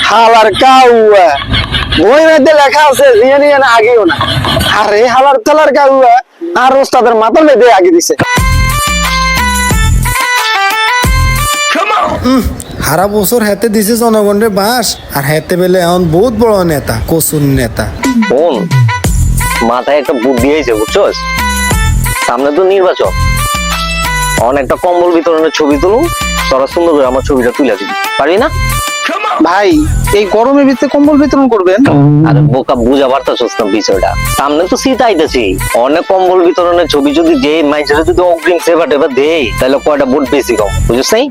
হালার কাউয়া বই মধ্যে লেখা আছে জিয়ে নিয়ে না আগেও না। আরে হালার তালার কাউয়া আর ওস্তাদের মাথার মধ্যে আগে দিছে। হারা বছর হাতে দিছে জনগণের বাস আর হাতে বেলে এখন বহুত বড় নেতা কসুর নেতা। বোন মাথায় একটা বুদ্ধি হয়েছে বুঝছস, সামনে তো নির্বাচন, অনেকটা কম্বল বিতরণের ছবি তুলুন, তোরা সুন্দর করে আমার ছবিটা তুলে দিবি, পারবি না? ভাই এই গরমের ভিতরে কম্বল বিতরণ করবেন? আরে বোকা বুঝা পারতাছস না বিষয়টা, সামনে তো শীত আইতেছি, অনেক কম্বল বিতরণের ছবি যদি দেই মাইজরে যদি অগ্রিম সেবা টেবা দেই তাহলে কয়টা ভোট বেশি কম, বুঝছিস নাই?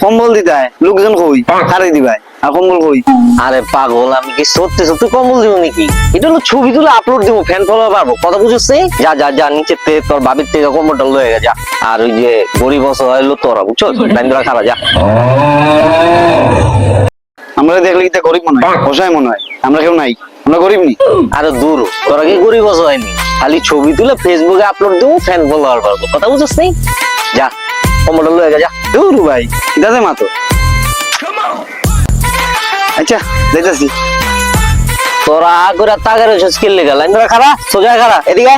কম্বল দিতে হয় লোকজন কই হারাই দিবাই আর কম্বল কই? আরে পাগল, আমি কি সত্যি সত্যি কম্বল দিব নাকি? এটা হলো ছবি তুলে আপলোড দিব, ফ্যান ফলোয়ার পারবো, কথা বুঝছিস নাই? যা যা যা নিচে তোর বাবির থেকে কম্বলটা লয়ে যা, আর ওই যে গরিব অসহায় লোক তোরা বুঝছস লাইন ধরা খারা যা। আমরা দেখলে কি গরিব মনে হয়, অসহায় মনে হয়? আমরা কেউ নাই, আমরা গরিব নি। আরে দূর, তোরা কি গরিব অসহায়নি? খালি ছবি তুলে ফেসবুকে আপলোড দেবো, ফ্যান ফলোয়ার পারবো, কথা বুঝছিস নাই? যা কম্বলটা লয়ে যা। দূর ভাই দাদা মাতো। আচ্ছা যাইতাছি। তোরা করে তাগের স্কিল লেখা লাইন ধরা খারা, সোজা খারা, এদিকে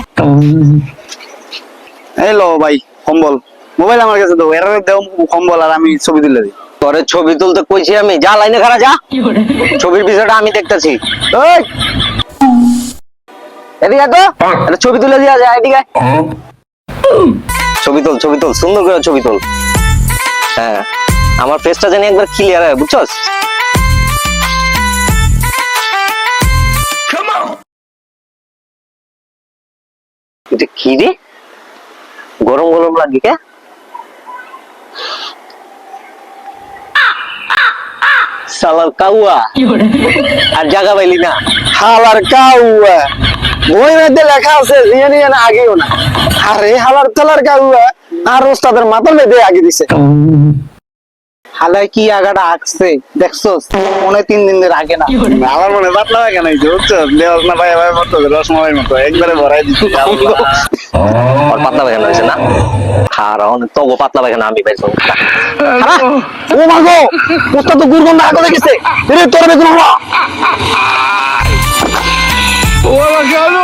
এই লো ভাই কম্বল, মোবাইল আমার কাছে দাও, এর দাও কম্বল আর আমি ছবি তুলে দিই। তোরে ছবি তুলতে কইছি আমি, যা লাইনে খারা যা, ছবির বিষয়টা আমি দেখতেছি। ওই এদিকে তো একটা ছবি তুলে দিয়া যায়, এদিকে ছবি তুল, ছবি তুল, সুন্দর করে ছবি তুল। হ্যাঁ আমার ফেসটা জানি একবার ক্লিয়ার হয়, বুঝছস? এটা কি রে, গরম গরম লাগে কে? সালার কাউয়া আর জায়গা পাইলি না। হালার কাউয়া বই মধ্যে লেখা আছে জিয়ে নিয়ে না আগেও না। আরে হালার তালার কাউয়া আর ওস্তাদের মাথার মধ্যে আগে দিছে। হালাই কি আগাটা আঁকছে দেখছস? মনে 3 দিন ধরে আগে না। আমার মনে পাতলা হয় কেন বুঝছো? লেওস না ভাই ভাই মতো রসমালাই মতো একবারে ভরাই দিছে। আর পাতলা পায়খানা হয়েছে না? খারা অনেক তগো পাতলা পায়খানা আমি পাইছি। ও মাগো ওস্তাদ তো দুর্গন্ধ আগে লেগেছে। রে তোর বেগুন ও গেল।